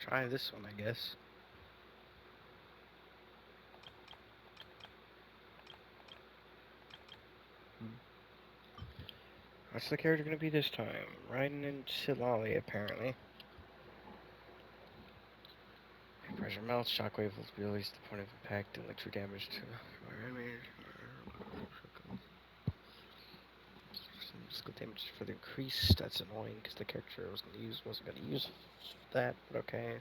Try this one, I guess. What's the character gonna be this time? Raiden and Silali, apparently. Pressure melts, shockwave will be released at the point of impact, dealing true damage to enemy. Physical damage is further increased. That's annoying because the character I was gonna use wasn't gonna use that, but okay.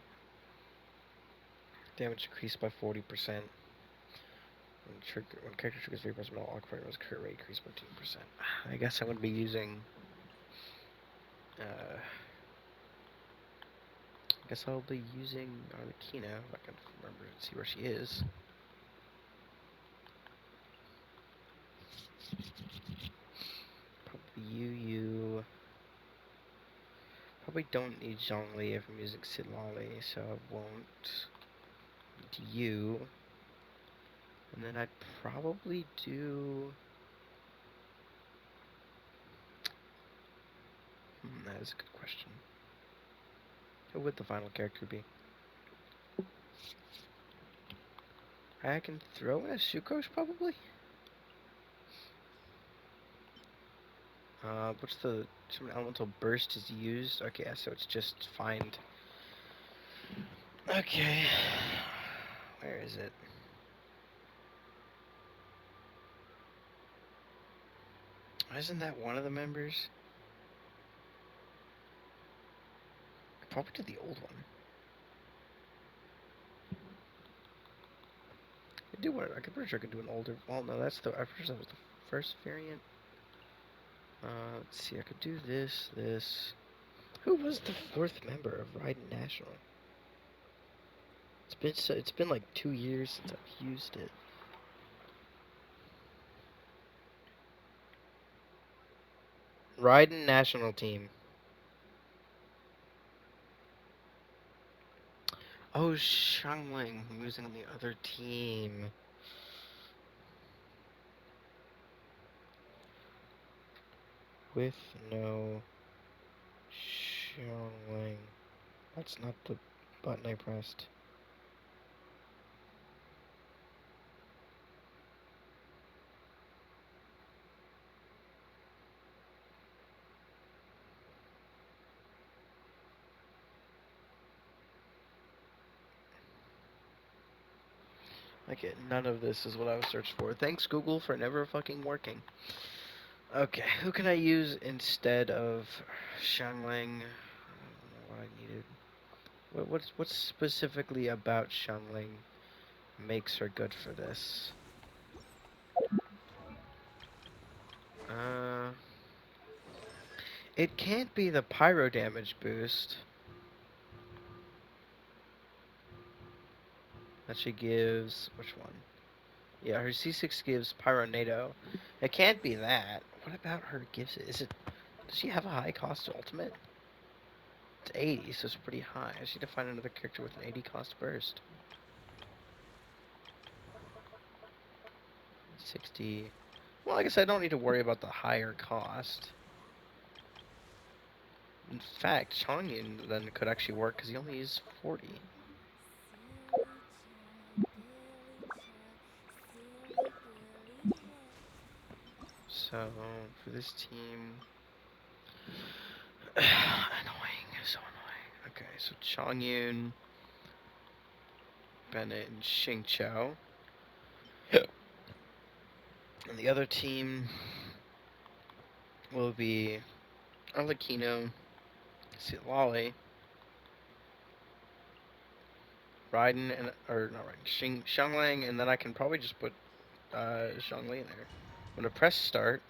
Damage increased by 40%. When character triggers vapors melt, all characters crit rate increased by 2%. I guess I'm gonna be using. I guess I'll be using Arlecchino if I can remember and see where she is. Probably you. Probably don't need Zhongli if I'm using Silali, so I won't need you. And then I'd probably do... that is a good question. Who would the final character be? I can throw in a Sucrose, probably? What's the... Some elemental burst is used? Okay, so it's just find... Okay. Where is it? Isn't that one of the members? I probably did the old one. I do want. I'm pretty sure I could do an older. Well, no, that's the. I'm pretty sure that was the first variant. Let's see. I could do this. Who was the fourth member of Raiden National? It's been like 2 years since I've used it. Raiden National Team. Oh, Xiangling. I'm using on the other team. With no Xiangling. That's not the button I pressed. Okay, none of this is what I was searching for. Thanks, Google, for never fucking working. Okay, who can I use instead of Xiangling? I don't know what I needed. What's specifically about Xiangling makes her good for this? Uh, it can't be the pyro damage boost that she gives. Which one? Yeah, her C6 gives Pyro NATO. It can't be that. What about her gives it? Does she have a high cost ultimate? It's 80, so it's pretty high. I just need to find another character with an 80 cost burst. 60. Well, I guess I don't need to worry about the higher cost. In fact, Chongyun then could actually work because he only uses 40. So, for this team... annoying, so annoying. Okay, so Chongyun, Bennett, and Xingqiu. And the other team will be Arlecchino, Silali, Raiden, and or not Raiden, Xiangling, and then I can probably just put Zhongli in there. I'm gonna press start,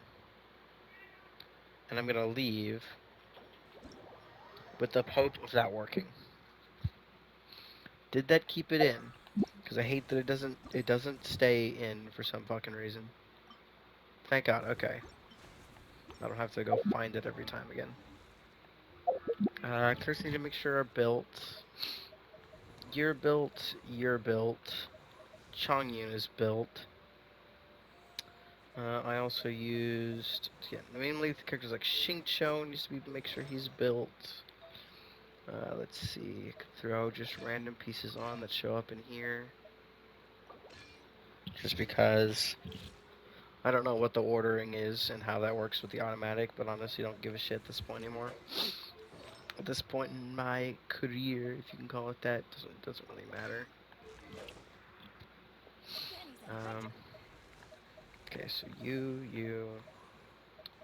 and I'm gonna leave with the hope of that working. Did that keep it in? Because I hate that it doesn't stay in for some fucking reason. Thank God. Okay, I don't have to go find it every time again. First need to make sure are built. You're built. You're built. Chongyun is built. I also used, yeah, mainly the characters like Xingqiu needs to be make sure he's built. Let's see. Throw just random pieces on that show up in here. Just because I don't know what the ordering is and how that works with the automatic, but honestly don't give a shit at this point anymore. At this point in my career, if you can call it that, doesn't really matter. Okay, so you,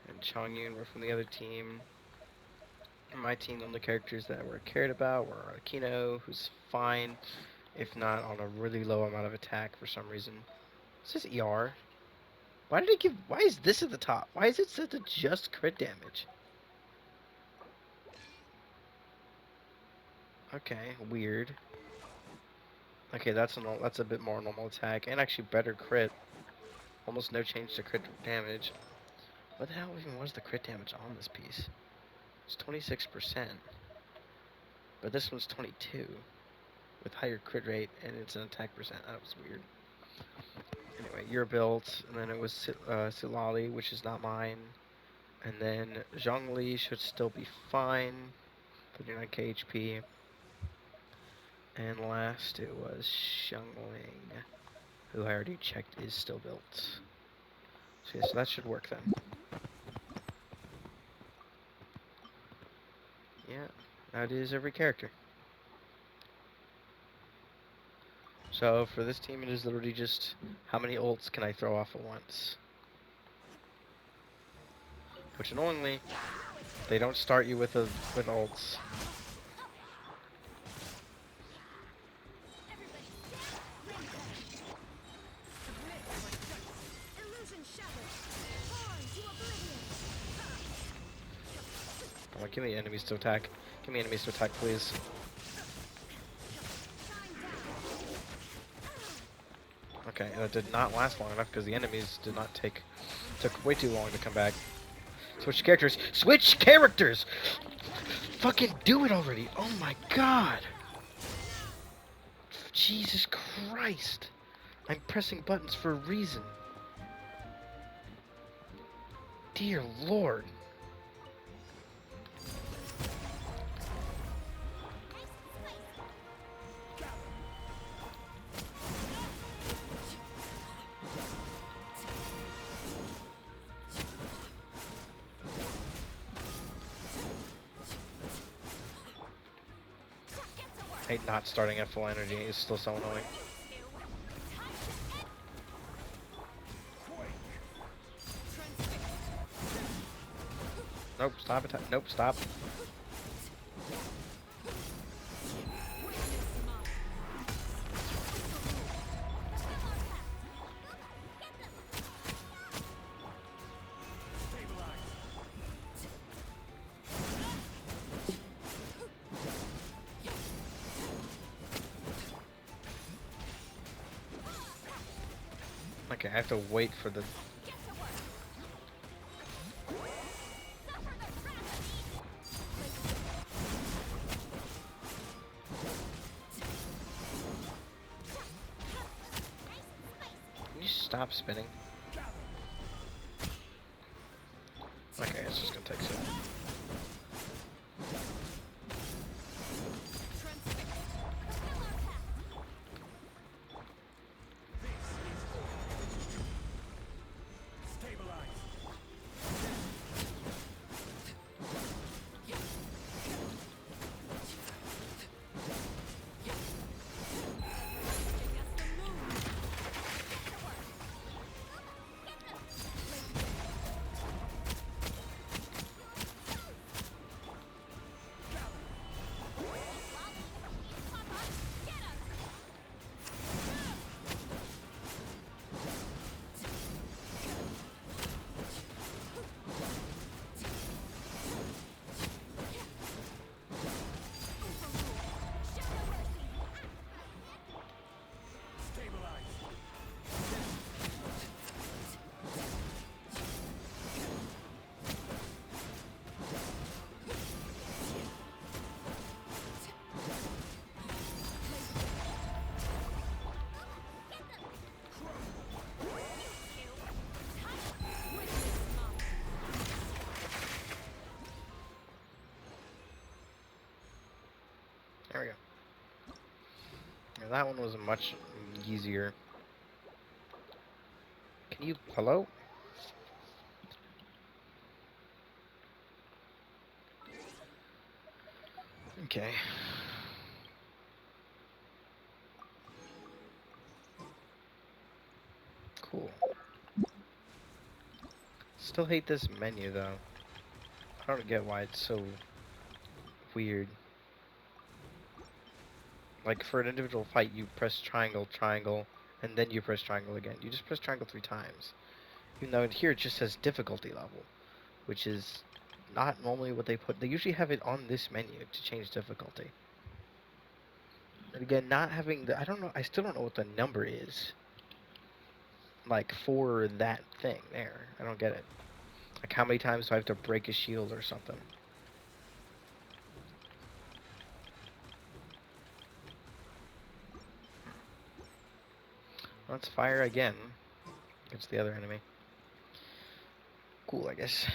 and Chongyun were from the other team. My team, the only characters that were cared about were Akino, who's fine, if not on a really low amount of attack for some reason. This is ER. Why did it give? Why is this at the top? Why is it set to just crit damage? Okay, weird. Okay, that's a bit more normal attack and actually better crit. Almost no change to crit damage. What the hell even was the crit damage on this piece? It's 26%, but this one's 22 with higher crit rate and it's an attack percent. That was weird. Anyway, your built, and then it was Silali, which is not mine. And then Zhongli should still be fine, 39k HP. And last it was Xiangling, who I already checked is still built. So yeah, so that should work then. Yeah, that is every character. So for this team, it is literally just how many ults can I throw off at once. Which annoyingly, they don't start you with ults. Oh, give me enemies to attack. Give me enemies to attack, please. Okay, that did not last long enough because the enemies took way too long to come back. Switch characters. Switch characters! Fucking do it already! Oh my god! Jesus Christ! I'm pressing buttons for a reason. Dear Lord. I hate not starting at full energy. It's still so annoying. Nope, stop it. Nope, stop. Okay, I have to wait for the... Can you stop spinning? Okay, it's just gonna take a second. that one was much easier. Can you... Hello? Okay. Cool. Still hate this menu, though. I don't get why it's so weird. Like, for an individual fight, you press triangle, triangle, and then you press triangle again. You just press triangle 3 times. Even though here it just says difficulty level, which is not normally what they put. They usually have it on this menu to change difficulty. And again, not having the... I don't know, I still don't know what the number is. Like, for that thing there. I don't get it. Like, how many times do I have to break a shield or something? Let's fire again against the other enemy. Cool, I guess.